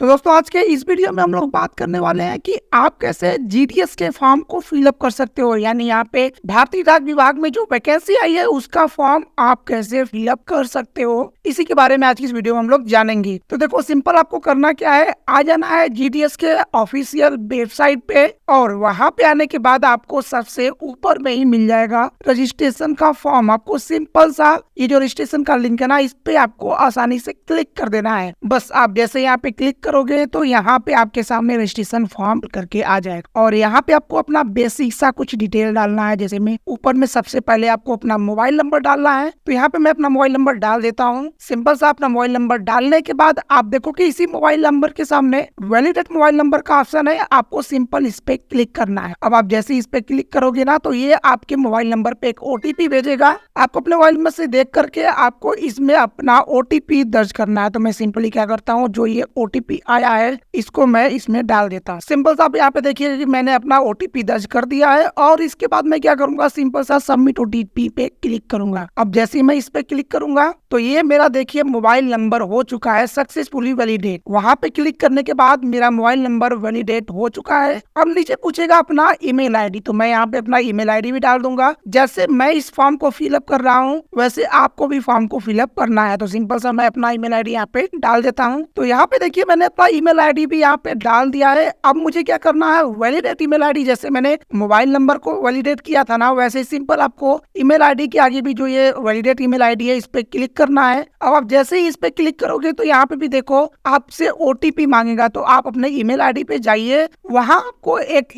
तो दोस्तों आज के इस वीडियो में हम लोग बात करने वाले हैं कि आप कैसे जीडीएस के फॉर्म को फिलअप कर सकते हो। यानी यहाँ पे भारतीय डाक विभाग में जो वैकेंसी आई है उसका फॉर्म आप कैसे फिलअप कर सकते हो, इसी के बारे में आज की इस वीडियो में हम लोग जानेंगे। तो देखो सिंपल आपको करना क्या है, आ जाना है जीडीएस के ऑफिशियल वेबसाइट पे और वहाँ पे आने के बाद आपको सबसे ऊपर में ही मिल जाएगा रजिस्ट्रेशन का फॉर्म। आपको सिंपल सा ये जो रजिस्ट्रेशन का लिंक है ना, इस पे आपको आसानी से क्लिक कर देना है। बस आप जैसे यहाँ पे क्लिक करोगे तो यहाँ पे आपके सामने रजिस्ट्रेशन फॉर्म करके आ जाएगा और यहाँ पे आपको अपना बेसिक सा कुछ डिटेल डालना है। जैसे में ऊपर में सबसे पहले आपको अपना मोबाइल नंबर डालना है, तो यहाँ पे मैं अपना मोबाइल नंबर डाल देता हूँ। सिंपल सा अपना मोबाइल नंबर डालने के बाद आप देखो कि इसी मोबाइल नंबर के सामने वैलिडेट मोबाइल नंबर का ऑप्शन है, आपको सिंपल इस पे क्लिक करना है। अब आप जैसे इस पे क्लिक करोगे ना तो ये आपके मोबाइल नंबर पे एक ओटीपी भेजेगा। आपको अपने मोबाइल में से देख करके आपको इसमें अपना ओटीपी दर्ज करना है। तो मैं सिंपली क्या करता हूँ, जो ये ओटीपी आया है इसको मैं इसमें डाल देता हूँ। सिंपल सा आप यहाँ पे देखिए कि मैंने अपना ओटीपी दर्ज कर दिया है और इसके बाद मैं क्या करूंगा, सिंपल सा सबमिट ओटीपी पे क्लिक करूंगा। अब जैसे ही मैं इस पे क्लिक करूंगा तो ये मेरा देखिए मोबाइल नंबर हो चुका है सक्सेसफुली वैलिडेट। वहां पे क्लिक करने के बाद मेरा मोबाइल नंबर वैलिडेट हो चुका है। अब नीचे पूछेगा अपना ईमेल आईडी, तो मैं यहाँ पे अपना ईमेल आईडी भी डाल दूंगा। जैसे मैं इस फॉर्म को फिलअप कर रहा हूँ वैसे आपको भी फॉर्म को फिलअप करना है। तो सिंपल सा मैं अपना ईमेल आईडी यहाँ पे डाल देता हूँ। तो यहाँ पे देखिए मैंने अपना ईमेल आईडी भी यहाँ पे डाल दिया है। अब मुझे क्या करना है, वैलिडेट ईमेल आईडी, जैसे मैंने मोबाइल नंबर को वैलिडेट किया था ना वैसे सिंपल आपको ईमेल आईडी के आगे भी जो ये वैलिडेट ईमेल आईडी है इस पे क्लिक करना है। अब आप जैसे ही इस पे क्लिक करोगे तो यहाँ पे भी देखो आपसे ओटीपी मांगेगा, तो आप अपने ईमेल आईडी पे जाइए, वहां आपको एक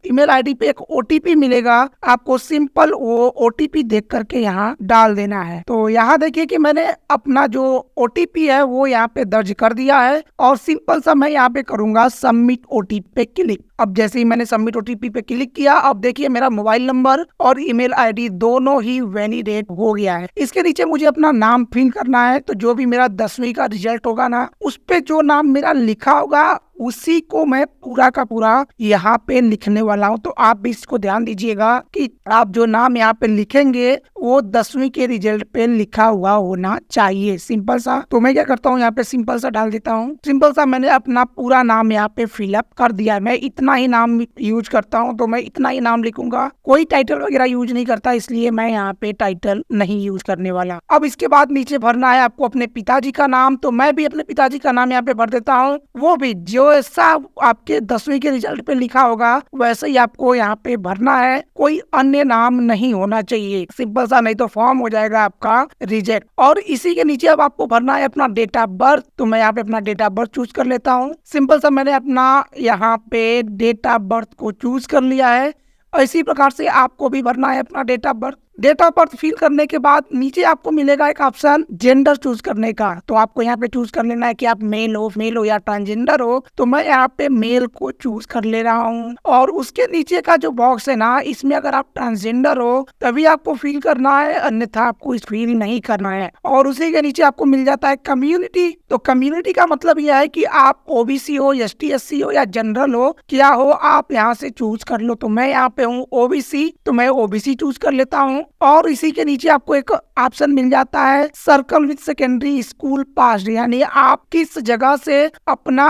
ईमेल आईडी पे एक ओटीपी मिलेगा। आपको सिंपल वो ओटीपी देख करके यहाँ डाल देना है। तो यहाँ देखिए कि मैंने अपना जो ओटीपी है वो यहाँ पे दर्ज कर दिया है और सिंपल सा मैं यहाँ पे करूंगा सबमिट ओटीपी पे क्लिक। अब जैसे ही मैंने सबमिट ओटीपी पे क्लिक किया, अब देखिए मेरा मोबाइल नंबर और ईमेल आईडी दोनों ही वैलिडेट हो गया है। इसके नीचे मुझे अपना नाम फिल करना है, तो जो भी मेरा 10वीं का रिजल्ट होगा ना उस पे जो नाम मेरा लिखा होगा उसी को मैं पूरा का पूरा यहाँ पे लिखने वाला हूँ। तो आप भी इसको ध्यान दीजिएगा कि आप जो नाम यहाँ पे लिखेंगे वो 10वीं के रिजल्ट पे लिखा हुआ होना चाहिए। सिंपल सा, तो मैं क्या करता हूँ यहाँ पे सिंपल सा डाल देता हूँ। सिंपल सा मैंने अपना पूरा नाम यहाँ पे फिलअप कर दिया है। मैं इतना ही नाम यूज करता हूँ तो मैं इतना ही नाम लिखूंगा, कोई टाइटल वगैरह यूज नहीं करता, इसलिए मैं यहाँ पे टाइटल नहीं यूज करने वाला। अब इसके बाद नीचे भरना है आपको अपने पिताजी का नाम, तो मैं भी अपने पिताजी का नाम यहाँ पे भर देता हूँ। वो भी जो ऐसा आपके 10वीं के रिजल्ट पे लिखा होगा वैसे ही आपको यहाँ पे भरना है, कोई अन्य नाम नहीं होना चाहिए। सिंपल सा, नहीं तो फॉर्म हो जाएगा आपका रिजेक्ट। और इसी के नीचे अब आपको भरना है अपना डेट ऑफ बर्थ, तो मैं यहाँ पे अपना डेट ऑफ बर्थ चूज कर लेता हूँ। सिंपल सा मैंने अपना यहाँ पे डेट ऑफ बर्थ को चूज कर लिया है। इसी प्रकार से आपको भी भरना है अपना date of birth. Date of birth fill करने के बाद नीचे आपको मिलेगा एक ऑप्शन जेंडर चूज करने का, तो आपको यहाँ पे चूज कर लेना है कि आप मेल हो या ट्रांसजेंडर हो। तो मैं यहाँ पे मेल को चूज कर ले रहा हूँ और उसके नीचे का जो बॉक्स है ना इसमें अगर आप ट्रांसजेंडर हो तभी आपको फिल करना है, अन्यथा आपको इस फिल नहीं करना है। और उसी के नीचे आपको मिल जाता है कम्युनिटी। तो कम्युनिटी का मतलब यह है कि आप ओबीसी हो, एसटी एससी हो या जनरल हो, क्या हो, आप यहाँ से चूज कर लो। तो मैं यहाँ पे हूँ ओबीसी, तो मैं ओबीसी चूज कर लेता हूँ। और इसी के नीचे आपको एक ऑप्शन मिल जाता है सर्कल विद सेकेंडरी स्कूल पास, यानी आप किस जगह से अपना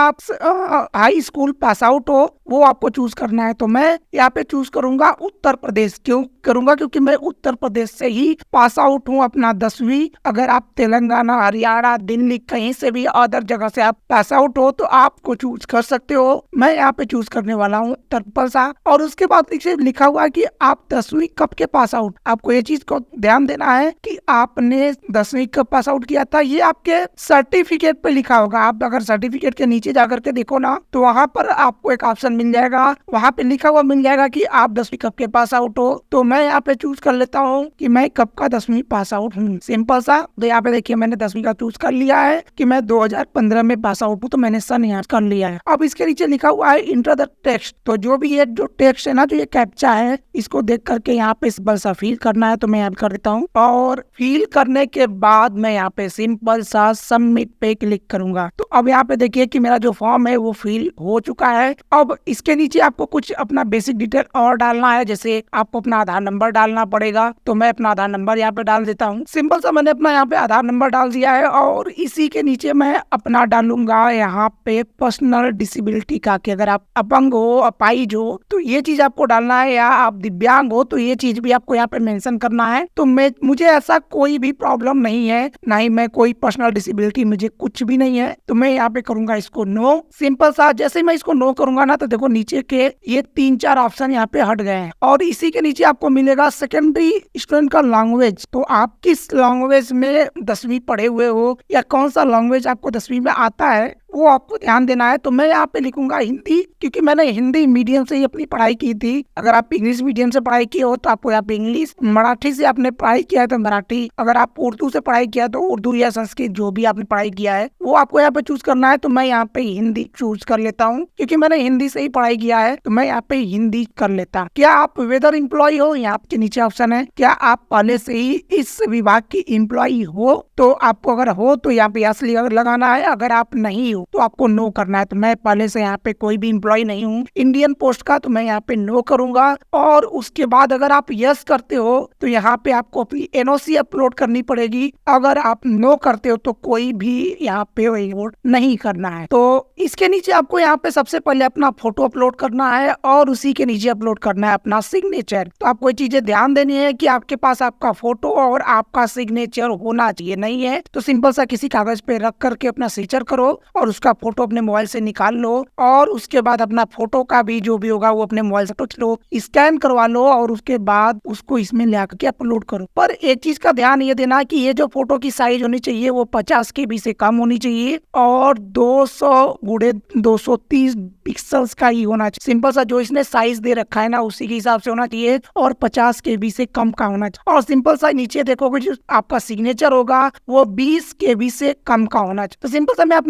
हाई स्कूल पास आउट हो वो आपको चूज करना है। तो मैं यहाँ पे चूज करूंगा उत्तर प्रदेश। क्यों करूंगा, क्योंकि मैं उत्तर प्रदेश से ही पास आउट हूँ अपना 10वीं। अगर आप तेलंगाना, हरियाणा, दिल्ली कहीं से भी अदर जगह से आप पास आउट हो तो आपको चूज कर सकते हो। मैं यहाँ पे चूज करने वाला हूँ उत्तर सा। और उसके बाद नीचे लिखा हुआ है कि आप 10वीं कब के पास आउट। आपको ये चीज को ध्यान देना है कि आपने 10वीं कब पास आउट किया था, ये आपके सर्टिफिकेट पे लिखा होगा। आप अगर सर्टिफिकेट के नीचे जाकर के देखो ना तो वहाँ पर आपको एक ऑप्शन मिल जाएगा, वहाँ पे लिखा हुआ मिल जाएगा कि आप 10वीं कब के पास आउट हो। तो मैं यहाँ पे चूज कर लेता हूँ कि मैं कब का 10वीं पास आउट हूँ। सिंपल सा, तो यहाँ पे देखिए मैंने 10वीं का चूज कर लिया है कि मैं 2015 में पास आउट हूँ, तो मैंने सन यहाँ कर लिया है। अब इसके नीचे लिखा हुआ है इंटर द टेक्स्ट, तो जो भी ये जो टेक्स्ट है ना, जो ये कैप्चा है, इसको देख करके यहाँ पे सिंपल सा फिल कर करना है तो मैं यहाँ पे कर देता हूँ, और फिल करने के बाद मैं यहाँ पे सिंपल सा सबमिट पे क्लिक करूंगा। तो अब यहाँ पे देखिए कि मेरा जो फॉर्म है वो फिल हो चुका है। अब इसके नीचे आपको कुछ अपना बेसिक डिटेल और डालना है, जैसे आपको अपना आधार नंबर डालना पड़ेगा। तो मैं अपना आधार नंबर यहाँ पे डाल देता हूँ। सिंपल सा मैंने अपना यहाँ पे आधार नंबर डाल दिया है, और इसी के नीचे मैं अपना डालूंगा यहाँ पे पर्सनल डिसेबिलिटी का, कि अगर आप अपंग हो, अपाहिज हो तो ये चीज आपको डालना है, या आप दिव्यांग हो तो ये चीज भी आपको यहाँ पे मेंशन करना है। तो मुझे ऐसा कोई भी प्रॉब्लम नहीं है, ना ही मैं कोई पर्सनल डिसेबिलिटी, मुझे कुछ भी नहीं है। तो मैं यहाँ पे करूंगा इसको नो। सिंपल सा जैसे ही मैं इसको नो करूंगा ना, तो देखो नीचे के ये 3-4 ऑप्शन यहाँ पे हट गए हैं, और इसी के नीचे आपको मिलेगा सेकेंडरी स्टूडेंट का लैंग्वेज। तो आप किस लैंग्वेज में 10वीं पढ़े हुए हो, या कौन सा लैंग्वेज आपको 10वीं में आता है, वो आपको ध्यान देना है। तो मैं यहाँ पे लिखूंगा हिंदी, क्योंकि मैंने हिंदी मीडियम से ही अपनी पढ़ाई की थी। अगर आप इंग्लिश मीडियम से पढ़ाई की हो तो आपको यहाँ पे इंग्लिश, मराठी से आपने पढ़ाई किया है तो मराठी, अगर आप उर्दू से पढ़ाई किया तो उर्दू या संस्कृत, जो भी आपने पढ़ाई किया है वो आपको यहाँ पे चूज करना है। तो मैं यहाँ पे हिंदी चूज कर लेता हूँ, क्योंकि मैंने हिंदी से ही पढ़ाई किया है, तो मैं यहाँ पे हिंदी कर लेता। क्या आप वेदर एम्प्लॉय हो, यहाँ के नीचे ऑप्शन है, क्या आप पहले से ही इस विभाग की एम्प्लॉय हो, तो आपको अगर हो तो यहाँ पे यस लगाना है, अगर आप नहीं हो तो आपको नो करना है। तो मैं पहले से यहाँ पे कोई भी एम्प्लॉय नहीं हूँ इंडियन पोस्ट का, तो मैं यहाँ पे नो करूंगा। और उसके बाद अगर आप यस करते हो तो यहाँ पे आपको अपनी एनओसी अपलोड करनी पड़ेगी। अगर आप नो करते हो तो कोई भी यहाँ पे वोट नहीं करना है। तो इसके नीचे आपको यहाँ पे सबसे पहले अपना फोटो अपलोड करना है, और उसी के नीचे अपलोड करना है अपना सिग्नेचर। तो आपको ये चीजें ध्यान देनी है कि आपके पास आपका फोटो और आपका सिग्नेचर होना चाहिए। नहीं है तो सिंपल सा किसी कागज पे रख करके अपना सिग्नेचर करो, और उसका फोटो अपने मोबाइल से निकाल लो, और उसके बाद अपना फोटो का भी जो भी होगा वो अपने मोबाइल से खींच लो, स्कैन करवा लो, और उसके बाद उसको इसमें ले आकर के अपलोड करो। पर एक चीज का ध्यान ये देना कि ये जो फोटो की साइज होनी चाहिए वो 50 KB से कम होनी चाहिए, और 200x230 पिक्सल्स का ही होना चाहिए। सिंपल सा जो इसने साइज दे रखा है ना उसी के हिसाब से होना चाहिए, और 50 KB से कम का होना चाहिए। और सिंपल सा नीचे देखोगे जो आपका सिग्नेचर होगा वो 20 KB से कम का होना चाहिए। तो सिंपल सा मैं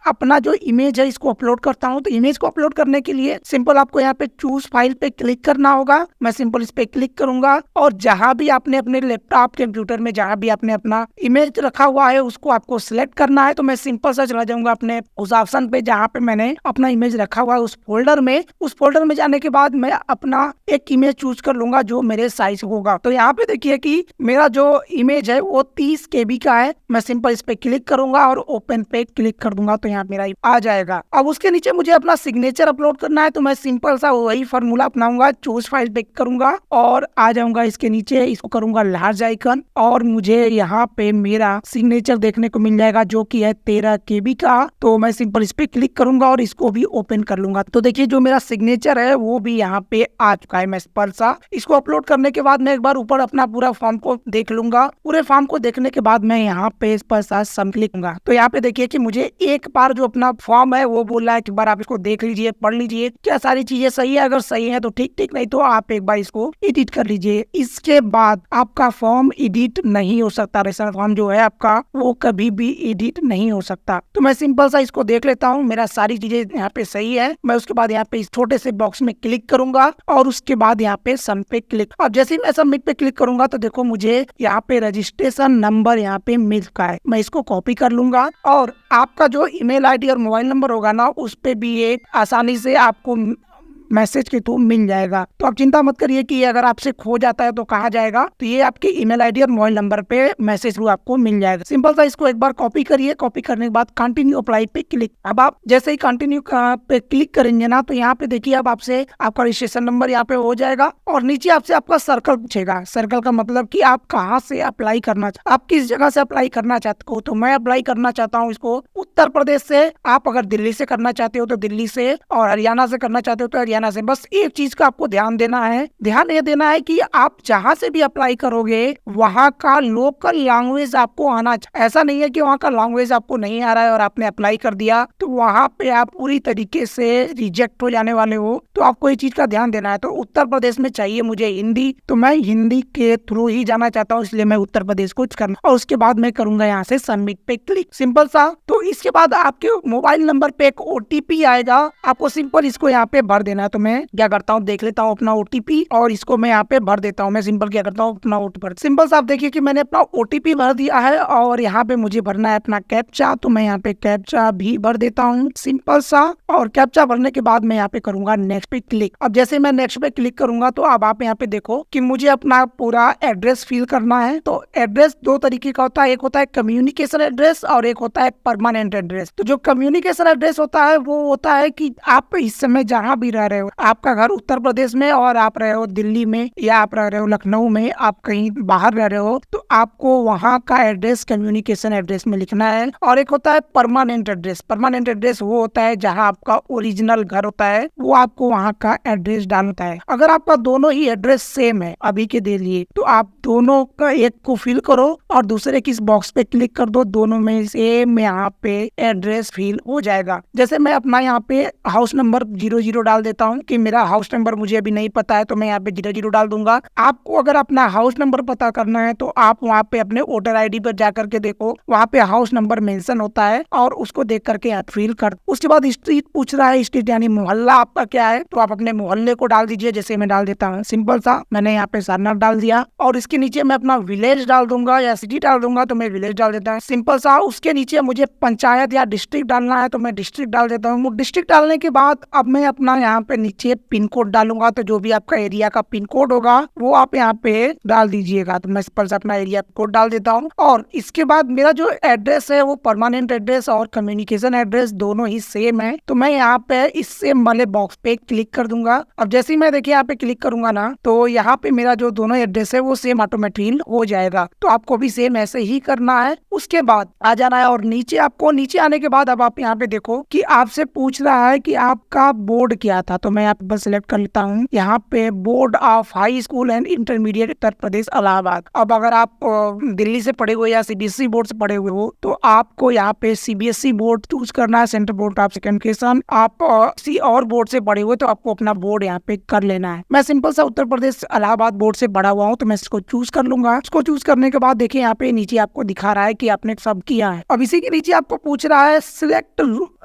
अपना जो इमेज है इसको अपलोड करता हूँ। तो इमेज को अपलोड करने के लिए सिंपल आपको यहाँ पे चूज फाइल पे क्लिक करना होगा। मैं सिंपल इस पे क्लिक करूंगा, और जहां भी आपने अपने लैपटॉप कंप्यूटर में जहां भी आपने अपना इमेज रखा हुआ है उसको आपको सिलेक्ट करना है। तो मैं सिंपल सा चला जाऊंगा अपने उस ऑप्शन पे जहाँ पे मैंने अपना इमेज रखा हुआ है, उस फोल्डर में जाने के बाद मैं अपना एक इमेज चूज कर लूंगा जो मेरे साइज होगा। तो यहाँ पे देखिए कि मेरा जो इमेज है वो 30 KB का है। मैं सिंपल इस पे क्लिक करूंगा और ओपन पे क्लिक कर दूंगा, तो यहाँ मेरा आ जाएगा। अब उसके नीचे मुझे अपना सिग्नेचर अपलोड करना है, तो मैं सिंपल सा वही फॉर्मूला अपनाऊंगा, चूज फाइल पे करूंगा और आ जाऊंगा इसके नीचे, इसको करूंगा लार्ज आइकन, और मुझे यहाँ पे मेरा सिग्नेचर देखने को मिल जाएगा जो कि है 13 KB का। तो मैं सिंपल इस पे क्लिक करूंगा और इसको भी ओपन कर लूंगा। तो देखिए जो मेरा सिग्नेचर है वो भी यहाँ पे आ चुका है। मैं सिंपल सा इसको अपलोड करने के बाद मैं एक बार ऊपर अपना पूरा फॉर्म को देख लूंगा। पूरे फॉर्म को देखने के बाद मैं यहाँ पे इस पर सब क्लिक करूंगा। तो यहाँ पे देखिए कि मुझे एक बार जो अपना फॉर्म है वो बोल रहा है कि बार आप इसको देख लीजिए, पढ़ लीजिए क्या सारी चीजें सही है। अगर सही है तो ठीक, नहीं तो आप एक बार इसको एडिट कर लीजिए। इसके बाद आपका फॉर्म एडिट नहीं हो सकता। रेशनल फॉर्म जो है आपका वो कभी भी एडिट नहीं हो सकता। तो मैं सिंपल सा इसको देख लेता हूँ, मेरा सारी चीजें यहाँ पे सही है। मैं उसके बाद यहाँ पे इस छोटे से बॉक्स में क्लिक करूंगा और उसके बाद यहाँ पे सबमिट पे क्लिक। अब जैसे ही मैं सबमिट पे क्लिक करूंगा तो देखो मुझे यहाँ पे रजिस्ट्रेशन नंबर यहाँ पे मिल चुका है। मैं इसको कॉपी कर लूंगा और आपका जो ईमेल आईडी और मोबाइल नंबर होगा ना उस पे भी एक आसानी से आपको मैसेज के थ्रू मिल जाएगा। तो आप चिंता मत करिए कि अगर आपसे खो जाता है तो कहाँ जाएगा। तो ये आपके ईमेल आईडी और मोबाइल नंबर पे मैसेज थ्रू आपको मिल जाएगा। सिंपल सा इसको एक बार कॉपी करिए। कॉपी करने के बाद कंटिन्यू अप्लाई पे क्लिक। अब आप जैसे ही कंटिन्यू पे क्लिक करेंगे ना तो यहाँ पे देखिए अब आपसे आपका रजिस्ट्रेशन नंबर यहाँ पे हो जाएगा और नीचे आपसे आपका सर्कल पूछेगा। सर्कल का मतलब कि आप कहाँ से अप्लाई करना, आप किस जगह से अप्लाई करना चाहते हो। तो मैं अप्लाई करना चाहता हूँ इसको उत्तर प्रदेश से। आप अगर दिल्ली से करना चाहते हो तो दिल्ली से, और हरियाणा से करना चाहते हो तो हरियाणा से। बस एक चीज का आपको ध्यान देना है, ध्यान ये देना है कि आप जहां से भी अप्लाई करोगे वहां का लोकल लैंग्वेज आपको आना चाहिए। ऐसा नहीं है कि वहां का लैंग्वेज आपको नहीं आ रहा है और आपने अप्लाई कर दिया तो वहां पे आप पूरी तरीके से रिजेक्ट हो जाने वाले हो। तो आपको ये चीज का ध्यान देना है। तो उत्तर प्रदेश में चाहिए मुझे हिंदी, तो मैं हिंदी के थ्रू ही जाना चाहता हूँ, इसलिए मैं उत्तर प्रदेश को करना और उसके बाद मैं करूंगा यहाँ से सबमिट पे क्लिक। सिंपल सा। तो इसके बाद आपके मोबाइल नंबर पे एक OTP आएगा, आपको सिंपल इसको यहाँ पे भर देना है। आया। तो मैं क्या करता हूँ, देख लेता हूँ अपना ओटीपी और इसको मैं यहाँ पे भर देता हूँ। मैं सिंपल क्या करता हूँ, अपना ओटीपी सिंपल सा आप देखिए कि मैंने अपना ओटीपी भर दिया है और यहाँ पे मुझे भरना है अपना कैप्चा। तो मैं यहाँ पे कैप्चा भी भर देता हूँ सिंपल सा, और कैप्चा भरने के बाद मैं यहाँ पे करूंगा नेक्स्ट पे क्लिक। अब जैसे मैं नेक्स्ट पे क्लिक करूंगा तो अब आप यहाँ पे देखो कि मुझे अपना पूरा एड्रेस फिल करना है। तो एड्रेस दो तरीके का होता है, एक होता है कम्युनिकेशन एड्रेस और एक होता है परमानेंट एड्रेस। तो जो कम्युनिकेशन एड्रेस होता है वो होता है कि आप इस समय जहाँ भी रह रहे हो, आपका घर उत्तर प्रदेश में और आप रहे हो दिल्ली में या आप रह रहे हो लखनऊ में, आप कहीं बाहर रह रहे हो, तो आपको वहाँ का एड्रेस कम्युनिकेशन एड्रेस में लिखना है। और एक होता है परमानेंट एड्रेस। परमानेंट एड्रेस वो होता है जहाँ आपका ओरिजिनल घर होता है, वो आपको वहाँ का एड्रेस डालता है। अगर आपका दोनों ही एड्रेस सेम है अभी के लिए, तो आप दोनों का एक को फिल करो और दूसरे की इस बॉक्स पे क्लिक कर दो, दोनों में सेम यहाँ पे एड्रेस फिल हो जाएगा। जैसे मैं अपना यहाँ पे हाउस नंबर 00 डाल देता हूँ कि मेरा हाउस नंबर मुझे अभी नहीं पता है, तो मैं यहाँ पे 00 डाल दूंगा। आपको अगर अपना हाउस नंबर पता करना है तो आप वहाँ पे अपने वोटर आईडी पर जाकर के देखो, वहाँ पे हाउस नंबर मेंशन होता है और उसको देख करके आप फिल कर। उसके बाद स्ट्रीट पूछ रहा है, स्ट्रीट यानी मोहल्ला आपका क्या है, तो आप अपने मोहल्ले को डाल दीजिए। जैसे मैं डाल देता हूँ सिंपल सा, मैंने यहाँ पे सारनाथ डाल दिया और इसके नीचे मैं अपना विलेज डाल दूंगा या सिटी डाल दूंगा, तो मैं विलेज डाल देता हूँ सिंपल सा। उसके नीचे मुझे पंचायत या डिस्ट्रिक्ट डालना है तो मैं डिस्ट्रिक्ट डाल देता हूँ। डिस्ट्रिक्ट डालने के बाद अब मैं अपना यहाँ पे नीचे पिन कोड डालूंगा, तो जो भी आपका एरिया का पिन कोड होगा वो आप यहाँ पे डाल दीजिएगा। तो मैं सिंपल सा अपना एरिया कोड डाल देता हूँ और इसके बाद मेरा जो एड्रेस है वो परमानेंट एड्रेस और कम्युनिकेशन एड्रेस दोनों ही सेम है। तो मैं यहाँ पे इस सेम वाले बॉक्स पे क्लिक कर दूंगा। अब जैसे ही मैं देखिए यहाँ पे क्लिक करूंगा ना, तो यहाँ पे मेरा जो दोनों एड्रेस है वो सेम ऑटोमेटिक हो जाएगा। तो आपको भी सेम ऐसे ही करना है। उसके बाद आ जाना है और नीचे आपको, नीचे आने के बाद अब आप यहाँ पे देखो कि आपसे पूछ रहा है कि आपका बोर्ड क्या था। तो मैं यहाँ पे बस सिलेक्ट कर लेता हूँ यहाँ पे board of high school and intermediate Uttar Pradesh Allahabad. अब अगर आप दिल्ली से पढ़े हुए या सीबीएसई बोर्ड से पढ़े हुए हो तो आपको यहाँ पे सीबीएसई बोर्ड चूज करना है, सेंट्रल बोर्ड ऑफ एजुकेशन। आप किसी और बोर्ड से पढ़े हुए तो आपको अपना बोर्ड यहाँ पे कर लेना है। मैं सिंपल सा उत्तर प्रदेश इलाहाबाद बोर्ड से पढ़ा हुआ हूँ तो मैं इसको चूज कर लूंगा। इसको चूज करने के बाद देखिए यहाँ पे नीचे आपको दिखा रहा है कि आपने सब किया है। अब इसी के नीचे आपको पूछ रहा है सिलेक्ट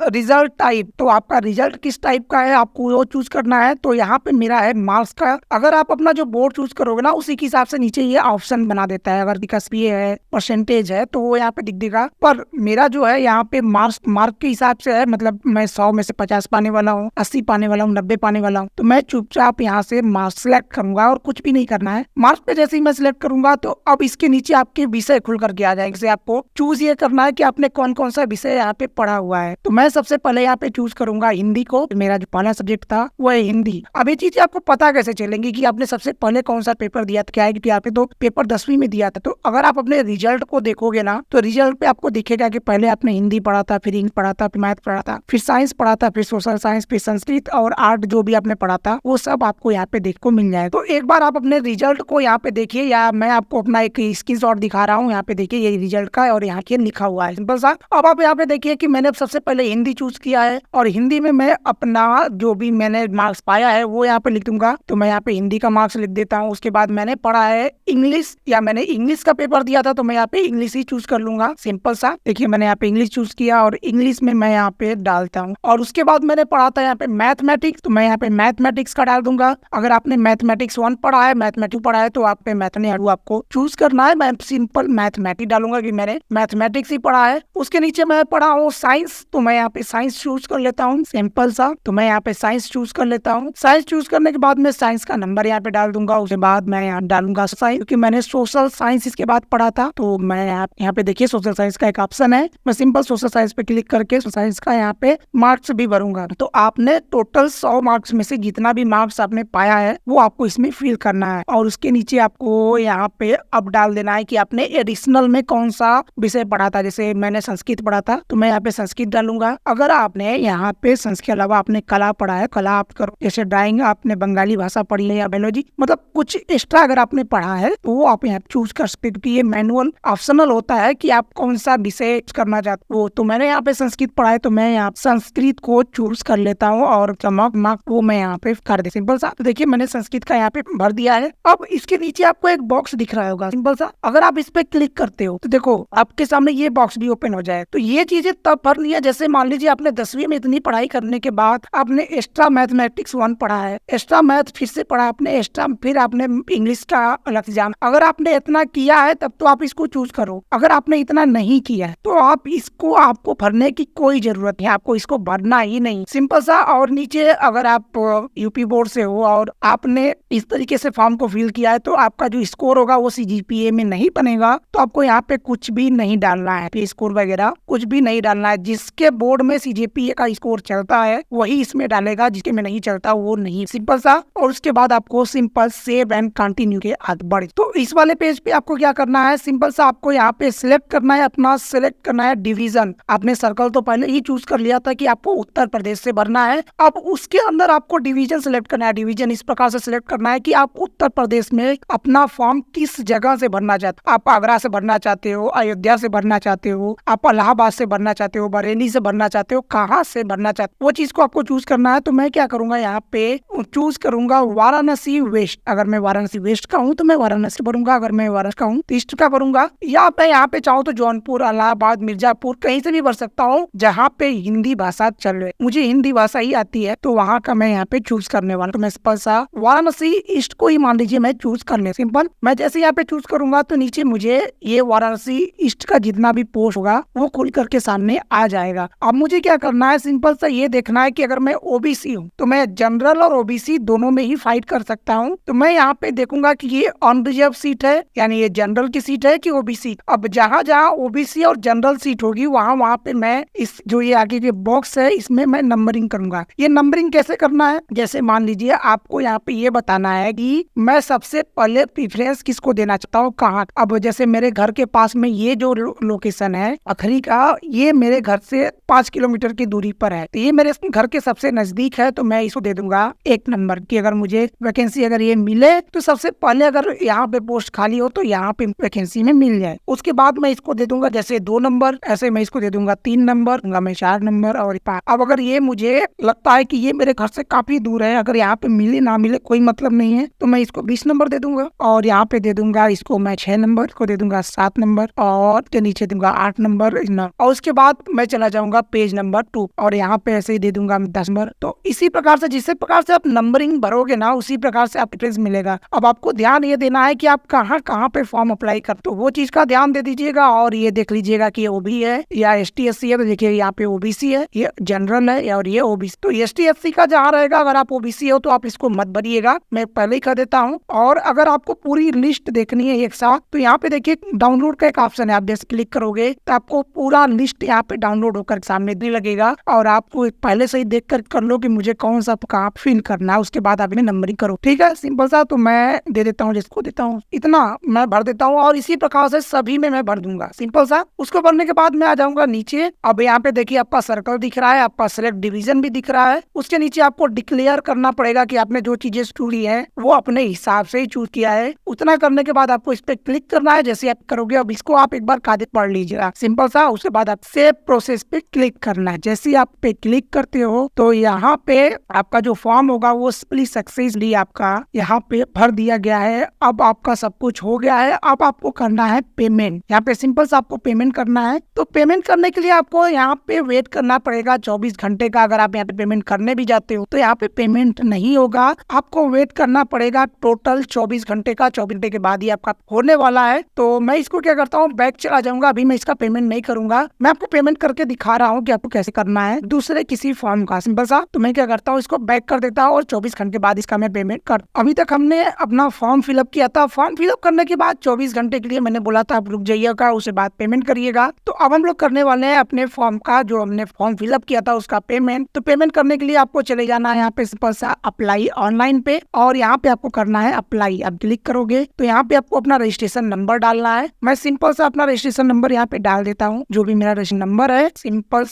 रिजल्ट टाइप, तो आपका रिजल्ट किस टाइप का है आपको वो चूज करना है। तो यहाँ पे मेरा है मार्क्स का। अगर आप अपना जो बोर्ड चूज करोगे ना उसी के हिसाब से नीचे ये ऑप्शन बना देता है। अगर दिलचस्पी है, परसेंटेज है, तो वो यहाँ पे दिख देगा। पर मेरा जो है यहाँ पे मार्क के हिसाब से है, मतलब मैं 100 में से 50 पाने वाला हूँ, 80 पाने वाला हूँ, 90 पाने वाला हूँ। तो मैं चुपचाप यहाँ से मार्क्स सिलेक्ट करूंगा और कुछ भी नहीं करना है। मार्क्स पे जैसे ही मैं सिलेक्ट करूंगा तो अब इसके नीचे आपके विषय खुल करके आ जाएंगे। आपको चूज ये करना है कि आपने कौन कौन सा विषय यहाँ पे पढ़ा हुआ है। तो मैं सबसे पहले यहाँ पे चूज करूंगा हिंदी को। मेरा जो पहला सब्जेक्ट था वो है हिंदी। अब ये चीजें आपको पता कैसे चलेंगी कि आपने सबसे पहले कौन सा पेपर दिया था। क्या है कि यहाँ पे तो पेपर 10वीं में दिया था। तो अगर आप अपने रिजल्ट को देखोगे ना तो रिजल्ट पे आपको दिखेगा कि पहले आपने हिंदी पढ़ा था, फिर इंग्लिश पढ़ा था, फिर मैथ पढ़ा था, फिर साइंस पढ़ा था, फिर सोशल साइंस, फिर संस्कृत और आर्ट, जो भी आपने पढ़ा था वो सब आपको यहाँ पे देखने को मिल जाएगा। तो एक बार आप अपने रिजल्ट को यहाँ पे देखिए, या मैं आपको अपना एक स्क्रीनशॉट दिखा रहा हूँ। यहाँ पे देखिए ये रिजल्ट का और यहाँ के लिखा हुआ है सिंपल सा। अब आप यहाँ पे देखिए कि मैंने सबसे पहले हिंदी चूज किया है और हिंदी में मैं अपना जो भी मैंने मार्क्स पाया है वो यहाँ पे लिख दूंगा। तो मैं यहाँ पे हिंदी का मार्क्स लिख देता हूँ। उसके बाद मैंने पढ़ा है इंग्लिश, या मैंने इंग्लिश का पेपर दिया था तो मैं यहाँ पे इंग्लिश ही चूज कर लूंगा सिंपल सा। देखिए मैंने यहाँ पे इंग्लिश चूज किया और इंग्लिश में मैं यहाँ पे डालता हूँ। और उसके बाद मैंने पढ़ा था यहाँ पे मैथमेटिक्स, तो मैं यहाँ पे मैथमेटिक्स का डाल दूंगा। अगर आपने मैथमेटिक्स 1 पढ़ा है, मैथमेटिक्स पढ़ा है तो आप पे मैथमेटिक्स आपको चूज करना है। मैं सिंपल मैथमेटिक्स डालूंगा कि मैंने मैथमेटिक्स ही पढ़ा है। उसके नीचे मैं पढ़ा हूँ साइंस, तो मैं यहाँ पे साइंस चूज कर लेता हूँ सिंपल सा। तो मैं यहाँ पे साइंस चूज कर लेता हूँ। साइंस चूज करने के बाद मैं साइंस का नंबर यहाँ पे डाल दूंगा। उसके बाद मैं यहाँ डालूंगा साइंस, क्योंकि मैंने सोशल साइंस इसके बाद पढ़ा था। तो मैं यहाँ पे देखिए सोशल साइंस का एक ऑप्शन है, मैं सिंपल सोशल साइंस पे क्लिक करके साइंस का यहाँ पे मार्क्स भी भरूंगा। तो आपने टोटल 100 मार्क्स में से जितना भी मार्क्स आपने पाया है वो आपको इसमें फिल करना है। और उसके नीचे आपको यहाँ पे अब डाल देना है कि आपने एडिशनल में कौन सा विषय पढ़ा था। जैसे मैंने संस्कृत पढ़ा था तो मैं यहाँ पे संस्कृत डालूंगा। अगर आपने यहाँ पे संस्कृत के अलावा आपने कला पढ़ा है, कला आप करो, जैसे ड्राइंग, आपने बंगाली भाषा पढ़ी है या बायोलॉजी, मतलब कुछ एक्स्ट्रा अगर आपने पढ़ा है तो वो आप यहाँ चूज कर सकते, क्योंकि ये मैनुअल ऑप्शनल होता है कि आप कौन सा विषय करना चाहते हो। तो मैंने यहाँ पे संस्कृत पढ़ा है तो मैं यहाँ संस्कृत संस्कृत को चूज कर लेता हूँ और चमक मार्क वो मैं यहाँ पे कर दे। सिंपल सा। तो देखिए मैंने संस्कृत का यहाँ पे भर दिया है। अब इसके नीचे आपको एक बॉक्स दिख रहा होगा, सिंपल सा। अगर आप इस पे क्लिक करते हो तो देखो आपके सामने ये बॉक्स भी ओपन हो जाए। तो ये चीजें तब भरनी है जैसे मान लीजिए आपने 10वीं में इतनी पढ़ाई करने के बाद आपने एक्स्ट्रा मैथमेटिक्स 1 पढ़ा है, एक्स्ट्रा मैथ फिर से पढ़ा आपने एक्स्ट्रा, फिर आपने इंग्लिश का अलग एग्जाम। अगर आपने इतना किया है तब तो आप इसको चूज करो। अगर आपने इतना नहीं किया है तो आप इसको आपको भरने की कोई जरूरत नहीं, आपको इसको भरना ही नहीं, सिंपल सा। और नीचे अगर आप यूपी बोर्ड से हो और आपने इस तरीके से फॉर्म को फिल किया है तो आपका जो स्कोर होगा वो सीजीपीए में नहीं बनेगा। तो आपको यहाँ पे कुछ भी नहीं डालना है, स्कोर वगैरह कुछ भी नहीं डालना है। जिसके बोर्ड में सीजीपीए का स्कोर चलता है वही इसमें डालेगा, जिसके में नहीं चलता वो नहीं, सिंपल सा। और उसके बाद आपको सिंपल सेव एंड कंटिन्यू के आगे बढ़े। तो इस वाले पेज पे आपको क्या करना है, सिंपल सा आपको यहाँ पे सिलेक्ट करना है, अपना सिलेक्ट करना है डिवीजन। आपने सर्कल तो पहले ही चूज कर लिया था कि आपको उत्तर प्रदेश से भरना है। अब उसके अंदर आपको डिवीजन सिलेक्ट करना है। डिवीजन इस प्रकार से सिलेक्ट करना है कि आप उत्तर प्रदेश में अपना फॉर्म किस जगह से भरना चाहते हो। आप आगरा से भरना चाहते हो, अयोध्या से भरना चाहते हो, आप इलाहाबाद से भरना चाहते हो, बरेली से भरना चाहते हो, कहाँ से भरना चाहते हो वो चीज को आपको चूज करना है। तो मैं क्या करूंगा, यहाँ पे चूज करूंगा वाराणसी वेस्ट। अगर मैं वाराणसी वेस्ट का हूँ तो मैं वाराणसी भरूंगा, अगर मैं वाराणसी का हूँ तो ईस्ट का भरूंगा। या मैं यहाँ पे चाहूँ तो जौनपुर, इलाहाबाद, मिर्जापुर कहीं से भी भर सकता हूँ जहाँ पे हिंदी भाषा चल रही। मुझे हिंदी भाषा ही आती है तो वहाँ का मैं यहाँ पे चूज करने वाला। तो मैं सिंपल सा वाराणसी ईस्ट को ही मान लीजिए मैं चूज कर ले। सिंपल मैं जैसे यहाँ पे चूज करूंगा तो नीचे मुझे ये वाराणसी ईस्ट का जितना भी पोस्ट होगा वो खुल करके सामने आ जाएगा। अब मुझे क्या करना है, सिंपल सा ये देखना है कि अगर मैं ओबीसी हूँ तो मैं जनरल और ओबीसी दोनों में ही फाइट कर सकता हूँ। तो मैं यहाँ पे देखूंगा कि ये अनरिजर्व सीट है, यानी ये जनरल की सीट है कि ओबीसी। अब जहाँ जहाँ ओबीसी और जनरल सीट होगी वहाँ पे मैं इस जो ये आगे के बॉक्स है इसमें मैं नंबरिंग करूंगा। ये नंबरिंग कैसे करना है, जैसे मान लीजिए आपको यहाँ पे ये बताना है कि मैं सबसे पहले प्रेफरेंस किसको देना चाहता हूँ, कहाँ। अब जैसे मेरे घर के पास में ये जो लोकेशन है अखरी का, ये मेरे घर से 5 किलोमीटर की दूरी पर है, तो ये मेरे घर के सबसे नजदीक है। तो मैं इसको दे दूंगा 1 नंबर की। अगर मुझे वैकेंसी अगर ये मिले तो सबसे पहले अगर यहाँ पे पोस्ट खाली हो तो यहाँ पे वैकेंसी में मिल जाए। उसके बाद मैं इसको दे दूंगा जैसे 2 नंबर, ऐसे मैं इसको दे दूंगा 3 नंबर, मैं 4 नंबर और 5। अब अगर ये मुझे लगता है कि ये मेरे घर से काफी दूर है, अगर यहाँ पे मिले ना मिले कोई मतलब नहीं है, तो मैं इसको 20 नंबर दे दूंगा। और यहाँ पे दे दूंगा इसको मैं 6 नंबर, इसको दे दूंगा 7 नंबर और के नीचे दूंगा 8 नंबर। और उसके बाद मैं चला जाऊंगा पेज नंबर 2 और यहाँ पे ऐसे ही दे दूंगा 10 नंबर। तो इसी प्रकार से जिस प्रकार से आप नंबरिंग भरोगे ना उसी प्रकार से आपको प्रेफरेंस मिलेगा। अब आपको ध्यान ये देना है कि आप कहाँ कहाँ पे फॉर्म अप्लाई कर, तो वो चीज का ध्यान दे दीजिएगा। और ये देख लीजिएगा कि ओबी है या ST/SC है, तो देखिए यहाँ पे ओबीसी है, ये जनरल है और ये ओबीसी। तो ST/SC का जहाँ रहेगा, अगर आप ओबीसी हो तो आप इसको मत भरिएगा, मैं पहले ही कर देता हूँ। और अगर आपको पूरी लिस्ट देखनी है एक साथ तो यहाँ पे देखिए डाउनलोड का एक ऑप्शन है, आप जैसे क्लिक करोगे तो आपको पूरा लिस्ट यहाँ पे डाउनलोड होकर सामने नहीं लगेगा। और आपको पहले से ही देख कर लो कि मुझे कौन सा कहाँ फिल करना है, उसके बाद आप नंबरिंग करो, ठीक है। सिंपल सा। तो मैं दे देता हूँ, जिसको देता हूँ इतना मैं भर देता हूँ और इसी प्रकार से सभी में मैं भर दूंगा, सिंपल सा। उसको भरने के बाद मैं आ जाऊंगा नीचे। अब यहाँ पे देखिए आपका सर्कल दिख रहा है, आपका सिलेक्ट डिवीजन भी दिख रहा है। उसके नीचे आपको डिक्लेयर करना पड़ेगा कि आपने जो चीजें चुनी है वो अपने हिसाब से ही चूज किया है। उतना करने के बाद आपको इस पे क्लिक करना है। जैसे आप करोगे अब इसको आप एक बार कागज पढ़ लीजिएगा, सिंपल सा। उसके बाद आप सेव प्रोसेस पे क्लिक करना है। जैसे आप पे क्लिक करते हो तो यहाँ पे आपका जो फॉर्म होगा वो सक्सेसफुली आपका यहाँ पे भर दिया गया है। अब आपका सब कुछ हो गया है। अब आपको करना है पेमेंट। यहाँ पे सिंपल सा आपको पेमेंट करना है। तो पेमेंट करने के लिए आपको यहाँ पे वेट करना पड़ेगा 24 घंटे का। अगर आप यहाँ पे पेमेंट करने भी जाते हो तो यहाँ पे पेमेंट नहीं होगा, आपको वेट करना पड़ेगा टोटल 24 घंटे का। 24 घंटे के बाद ही आपका होने वाला है। तो मैं इसको क्या करता हूँ, बैक चला जाऊंगा। अभी मैं इसका पेमेंट नहीं करूंगा, मैं आपको पेमेंट करके दिखा रहा हूँ कि आपको कैसे करना है दूसरे किसी फॉर्म का, सिंपल सा। तो मैं क्या करता हूँ, इसको बैक कर देता हूँ और 24 घंटे बाद इसका मैं पेमेंट कर। अभी तक हमने अपना फॉर्म फिलअप किया था। फॉर्म फिलअप करने के बाद 24 घंटे के लिए मैंने बोला था आप रुक जाइएगा, उसके बाद पेमेंट करिएगा। तो अब हम लोग करने वाले हैं अपने फॉर्म का, जो हमने फॉर्म फिलअप किया था उसका पेमेंट। तो पेमेंट करने के लिए आपको चले जाना है यहाँ पे सिंपल सा अप्लाई ऑनलाइन पे, और यहाँ पे आपको करना है अप्लाई। आप क्लिक करोगे तो यहाँ पे आपको अपना रजिस्ट्रेशन नंबर डालना है। मैं सिंपल सा अपना रजिस्ट्रेशन नंबर यहाँ पे डाल देता हूँ, जो भी मेरा रजिस्ट्रेशन नंबर है। सिंपल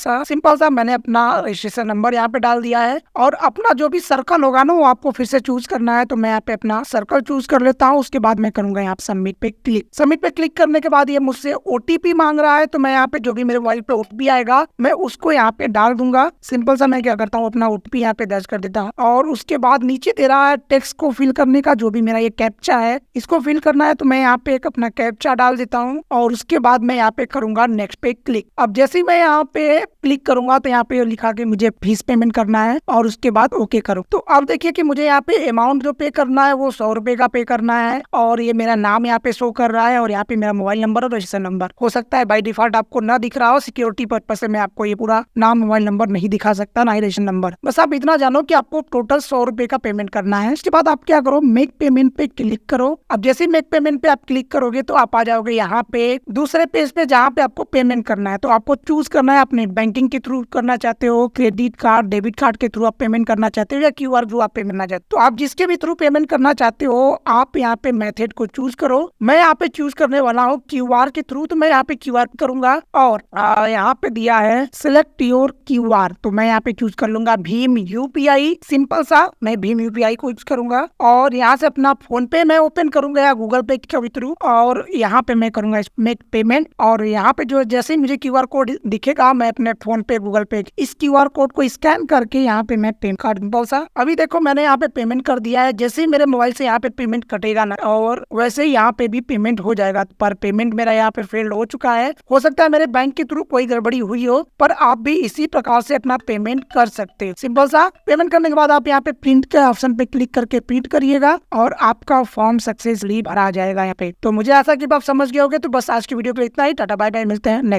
सा मैंने अपना रजिस्ट्रेशन नंबर यहाँ पे डाल दिया है। और अपना जो भी सर्कल होगा ना वो आपको फिर से चूज करना है। तो मैं यहाँ पे अपना सर्कल चूज कर लेता हूँ। उसके बाद मैं करूंगा यहाँ सबमिट पे क्लिक। सबमिट पे क्लिक करने के बाद ये मुझसे OTP मांग रहा है। तो मैं यहाँ पे जो भी मेरे मोबाइल पे OTP आएगा मैं उसको यहाँ पे डाल दूंगा। सिंपल सा मैं क्या करता हूँ, अपना ओटीपी यहाँ पे दर्ज कर देता हूँ और उसके बाद नीचे दे रहा है टेक्स्ट को फिल करने का, जो भी मेरा ये कैप्चा है इसको फिल करना है। तो मैं यहाँ पे एक अपना कैप्चा डाल देता हूँ और उसके बाद मैं यहाँ पे करूंगा नेक्स्ट पे क्लिक। अब जैसे ही मैं यहाँ पे क्लिक करूंगा तो यहाँ पे लिखा कि मुझे फीस पेमेंट करना है और उसके बाद ओके करो। तो अब देखिए कि मुझे यहाँ पे अमाउंट जो पे करना है वो 100 रुपए का पे करना है और ये मेरा नाम यहाँ पे शो कर रहा है और यहाँ पे मेरा मोबाइल नंबर और रजिस्टर नंबर। हो सकता है बाय डिफॉल्ट आपको ना दिख रहा हो, सिक्योरिटी पर्पज से मैं आपको ये पूरा नाम मोबाइल नंबर नहीं दिखा सकता, ना ही रजिस्टर नंबर। बस आप इतना जानो कि आपको टोटल 100 रुपए का पेमेंट करना है। उसके बाद आप क्या करो, मेक पेमेंट पे क्लिक करो। अब जैसे मेक पेमेंट पे आप क्लिक करोगे तो आप आ जाओगे यहाँ पे दूसरे पेज पे जहाँ पे आपको पेमेंट करना है। तो आपको चूज करना है अपने बैंकिंग के थ्रू करना चाहते हो, क्रेडिट कार्ड डेबिट कार्ड के थ्रू आप पेमेंट करना चाहते हो या क्यूआर थ्रू आप पेमेंट करना चाहते हो। तो आप जिसके भी थ्रू पेमेंट करना चाहते हो आप यहाँ पे मेथड को चूज करो। मैं यहाँ पे चूज करने वाला हूँ क्यूआर के थ्रू, तो मैं यहाँ पे क्यूआर करूंगा और यहाँ पे दिया है सिलेक्ट योर क्यूआर, तो मैं यहाँ पे चूज कर लूंगा भीम यूपीआई। सिंपल सा मैं भीम यूपीआई को यूज करूंगा और यहाँ से अपना फोन पे मैं ओपन करूंगा या गूगल पे के थ्रू और यहाँ पे मैं करूंगा मेक पेमेंट। और यहाँ पे जो जैसे ही मुझे क्यूआर कोड दिखेगा मैं अपने फोन पे गूगल पे इस क्यूआर कोड को स्कैन करके यहाँ पे मैं पेमेंट कर दूंगा। अभी देखो मैंने यहाँ पे पेमेंट कर दिया है। जैसे ही मेरे मोबाइल से यहाँ पे पेमेंट कटेगा ना और वैसे ही यहाँ पे भी पेमेंट हो जाएगा। पर पेमेंट मेरा यहाँ पे फेल्ड हो चुका है। हो सकता है मेरे बैंक के थ्रू कोई गड़बड़ी हुई हो, पर आप भी इसी प्रकार से अपना पेमेंट कर सकते हो। सिंपल सा पेमेंट करने के बाद आप यहाँ पे प्रिंट के ऑप्शन पे क्लिक करके प्रिंट करिएगा और आपका फॉर्म सक्सेसफुली भरा जाएगा यहाँ पे। तो मुझे आशा कि आप समझ गए होंगे। तो बस आज की वीडियो के लिए इतना ही। टाटा बाय बाय, मिलते हैं नेक्स्ट।